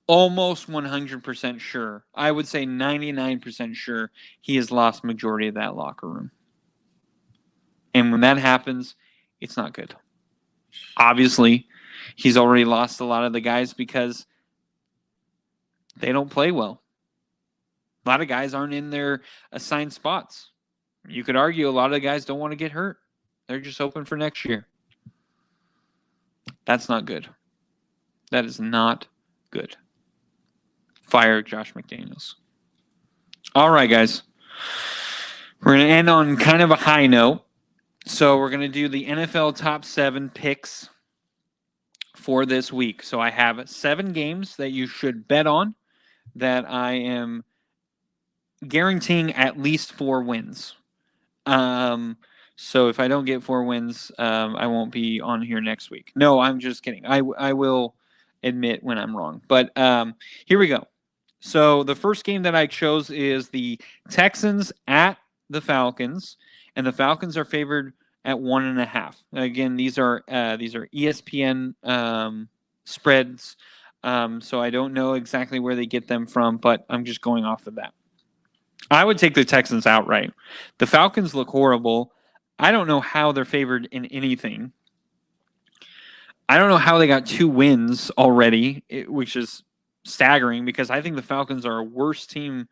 almost 100% sure. I would say 99% sure he has lost majority of that locker room. And when that happens, it's not good. Obviously, he's already lost a lot of the guys because they don't play well. A lot of guys aren't in their assigned spots. You could argue a lot of the guys don't want to get hurt. They're just hoping for next year. That's not good. That is not good. Fire Josh McDaniels. All right, guys. We're going to end on kind of a high note. So we're going to do the NFL top 7 picks for this week. So I have 7 games that you should bet on that I am guaranteeing at least 4 wins. So if I don't get 4 wins, I won't be on here next week. No, I'm just kidding. I will admit when I'm wrong. But here we go. So the first game that I chose is the Texans at the Falcons, and the Falcons are favored at 1.5. Again, these are ESPN spreads, so I don't know exactly where they get them from, but I'm just going off of that. I would take the Texans outright. The Falcons look horrible. I don't know how they're favored in anything. I don't know how they got 2 wins already, which is staggering because I think the Falcons are a worse team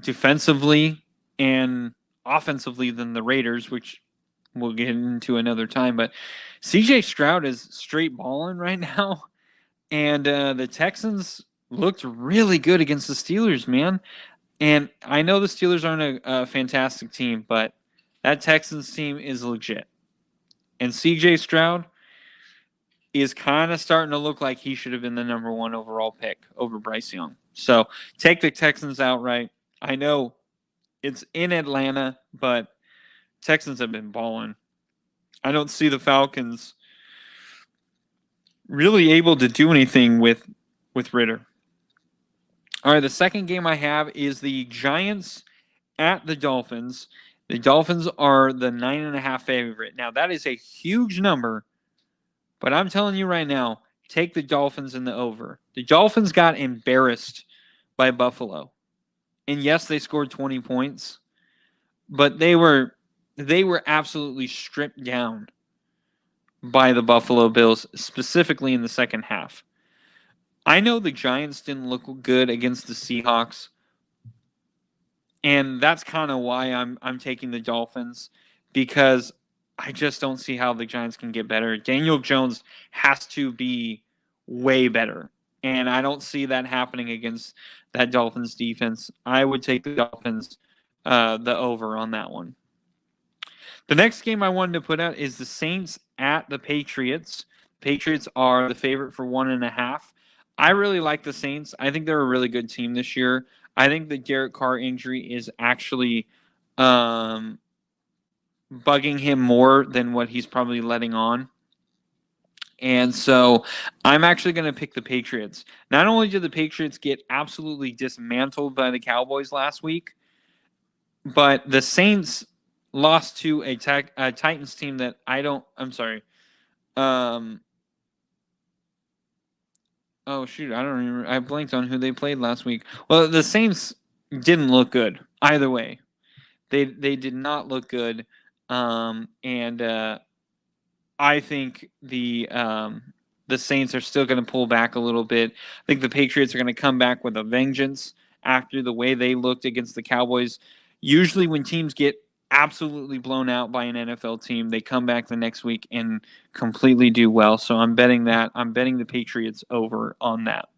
defensively and offensively than the Raiders, which we'll get into another time. But CJ Stroud is straight balling right now. And the Texans looked really good against the Steelers, man. And I know the Steelers aren't a fantastic team, but that Texans team is legit. And CJ Stroud is kind of starting to look like he should have been the number 1 overall pick over Bryce Young. So take the Texans outright. I know it's in Atlanta, but Texans have been balling. I don't see the Falcons really able to do anything with Ritter. All right, the second game I have is the Giants at the Dolphins. The Dolphins are the 9.5 favorite. Now, that is a huge number, but I'm telling you right now, take the Dolphins in the over. The Dolphins got embarrassed by Buffalo. And yes, they scored 20 points, but they were absolutely stripped down by the Buffalo Bills, specifically in the second half. I know the Giants didn't look good against the Seahawks, and that's kind of why I'm taking the Dolphins, because I just don't see how the Giants can get better. Daniel Jones has to be way better, and I don't see that happening against that Dolphins defense. I would take the Dolphins, the over on that one. The next game I wanted to put out is the Saints at the Patriots. Patriots are the favorite for 1.5. I really like the Saints. I think they're a really good team this year. I think the Derek Carr injury is actually bugging him more than what he's probably letting on. And so I'm actually going to pick the Patriots. Not only did the Patriots get absolutely dismantled by the Cowboys last week, but the Saints lost to a Titans team that oh, shoot. I don't remember. I blanked on who they played last week. Well, the Saints didn't look good either way. They did not look good. And I think the Saints are still going to pull back a little bit. I think the Patriots are going to come back with a vengeance after the way they looked against the Cowboys. Usually when teams get absolutely blown out by an NFL team, they come back the next week and completely do well. So I'm betting that. I'm betting the Patriots over on that.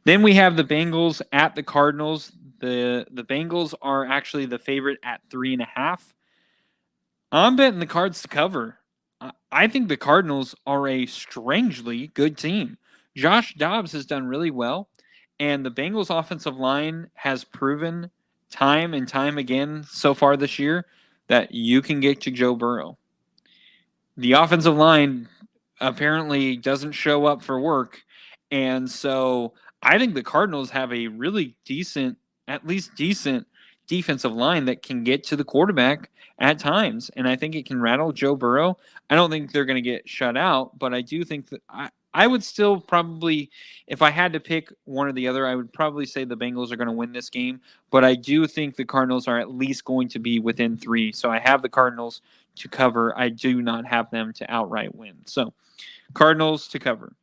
Then we have the Bengals at the Cardinals. The Bengals are actually the favorite at 3.5. I'm betting the Cards to cover. I think the Cardinals are a strangely good team. Josh Dobbs has done really well, and the Bengals offensive line has proven time and time again so far this year that you can get to Joe Burrow. The offensive line apparently doesn't show up for work, and so I think the Cardinals have a really decent, at least decent defensive line that can get to the quarterback at times, and I think it can rattle Joe Burrow. I don't think they're going to get shut out, but I do think that I would still probably, if I had to pick one or the other, I would probably say the Bengals are going to win this game. But I do think the Cardinals are at least going to be within 3. So I have the Cardinals to cover. I do not have them to outright win. So Cardinals to cover.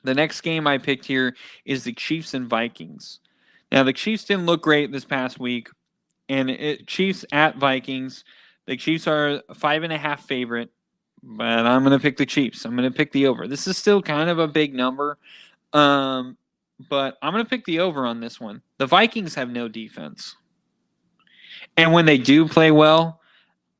The next game I picked here is the Chiefs and Vikings. Now, the Chiefs didn't look great this past week. And Chiefs at Vikings. The Chiefs are a 5.5 favorite, but I'm going to pick the Chiefs. I'm going to pick the over. This is still kind of a big number, but I'm going to pick the over on this one. The Vikings have no defense. And when they do play well,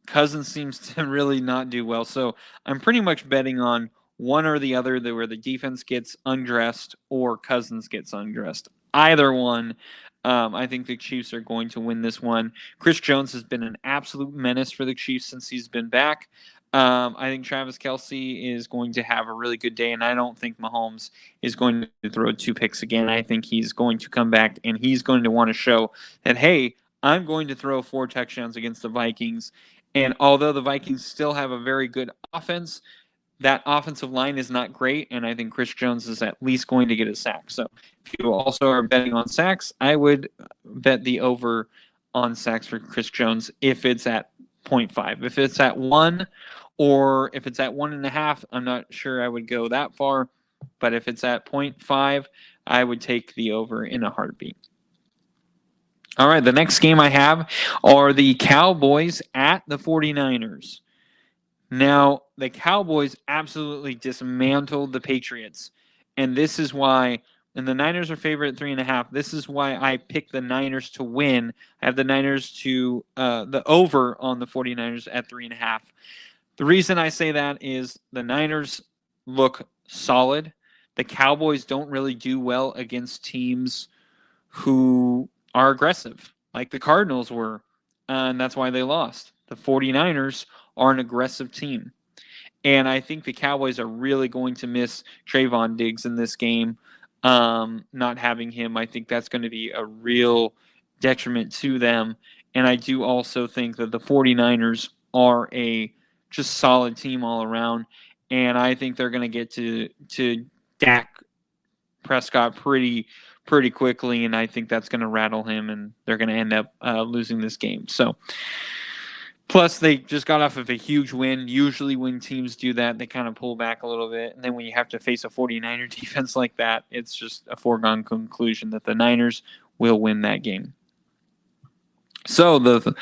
Cousins seems to really not do well. So I'm pretty much betting on one or the other, where the defense gets undressed or Cousins gets undressed. Either one. I think the Chiefs are going to win this one. Chris Jones has been an absolute menace for the Chiefs since he's been back. I think Travis Kelce is going to have a really good day, and I don't think Mahomes is going to throw 2 picks again. I think he's going to come back, and he's going to want to show that, hey, I'm going to throw 4 touchdowns against the Vikings. And although the Vikings still have a very good offense, that offensive line is not great, and I think Chris Jones is at least going to get a sack. So if you also are betting on sacks, I would bet the over on sacks for Chris Jones if it's at 0.5. If it's at 1 or if it's at 1.5, I'm not sure I would go that far. But if it's at 0.5, I would take the over in a heartbeat. All right, the next game I have are the Cowboys at the 49ers. Now, the Cowboys absolutely dismantled the Patriots, and this is why, and the Niners are favored at 3.5. This is why I picked the Niners to win. I have the Niners to, the over on the 49ers at 3.5. The reason I say that is the Niners look solid. The Cowboys don't really do well against teams who are aggressive, like the Cardinals were, and that's why they lost. The 49ers are an aggressive team. And I think the Cowboys are really going to miss Trayvon Diggs in this game. Not having him, I think that's going to be a real detriment to them. And I do also think that the 49ers are a just solid team all around. And I think they're going to get to Dak Prescott pretty quickly. And I think that's going to rattle him, and they're going to end up losing this game. So, plus, they just got off of a huge win. Usually when teams do that, they kind of pull back a little bit. And then when you have to face a 49er defense like that, it's just a foregone conclusion that the Niners will win that game. So the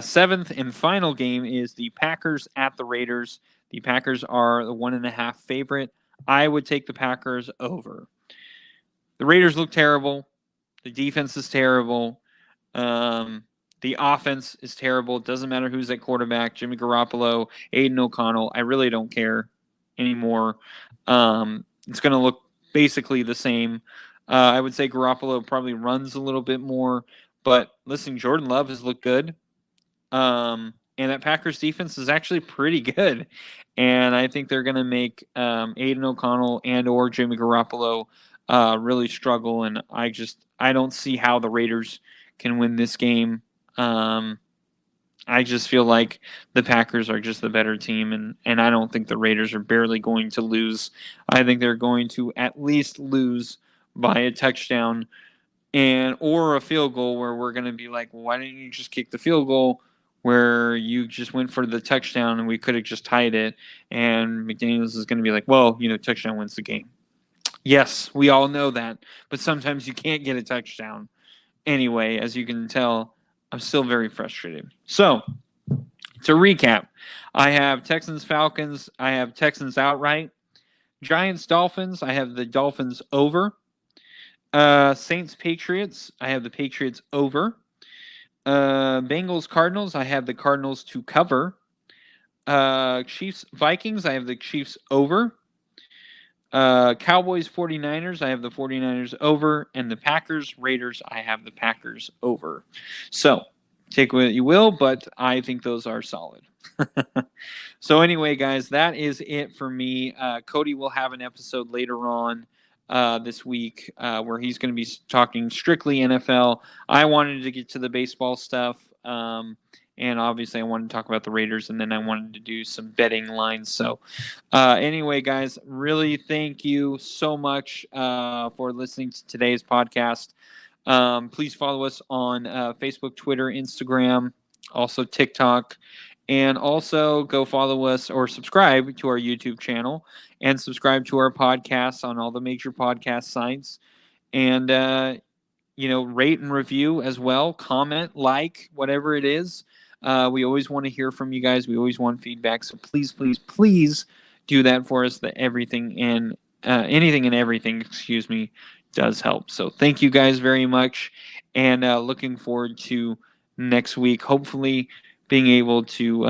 seventh and final game is the Packers at the Raiders. The Packers are the 1.5 favorite. I would take the Packers over. The Raiders look terrible. The defense is terrible. The offense is terrible. It doesn't matter who's at quarterback, Jimmy Garoppolo, Aiden O'Connell. I really don't care anymore. It's going to look basically the same. I would say Garoppolo probably runs a little bit more. But listen, Jordan Love has looked good. And that Packers defense is actually pretty good. And I think they're going to make Aiden O'Connell and or Jimmy Garoppolo really struggle. And I don't see how the Raiders can win this game. I just feel like the Packers are just the better team, and I don't think the Raiders are barely going to lose. I think they're going to at least lose by a touchdown or a field goal, where we're going to be like, well, why didn't you just kick the field goal where you just went for the touchdown and we could have just tied it? And McDaniels is going to be like, well, touchdown wins the game. Yes, we all know that, but sometimes you can't get a touchdown. Anyway, as you can tell, I'm still very frustrated. So, to recap, I have Texans-Falcons. I have Texans outright. Giants-Dolphins. I have the Dolphins over. Saints-Patriots. I have the Patriots over. Bengals-Cardinals. I have the Cardinals to cover. Chiefs-Vikings. I have the Chiefs over. Cowboys 49ers, I have the 49ers over, and the Packers Raiders, I have the Packers over. So take what you will, but I think those are solid. So anyway, guys, that is it for me. Cody will have an episode later on this week where he's going to be talking strictly NFL. I wanted to get to the baseball stuff, And obviously, I wanted to talk about the Raiders, and then I wanted to do some betting lines. So, anyway, guys, really thank you so much for listening to today's podcast. Please follow us on Facebook, Twitter, Instagram, also TikTok, and also go follow us or subscribe to our YouTube channel and subscribe to our podcasts on all the major podcast sites. And, rate and review as well. Comment, like, whatever it is. We always want to hear from you guys. We always want feedback. So please, please, please do that for us. That anything and everything, does help. So thank you guys very much, and looking forward to next week. Hopefully, being able to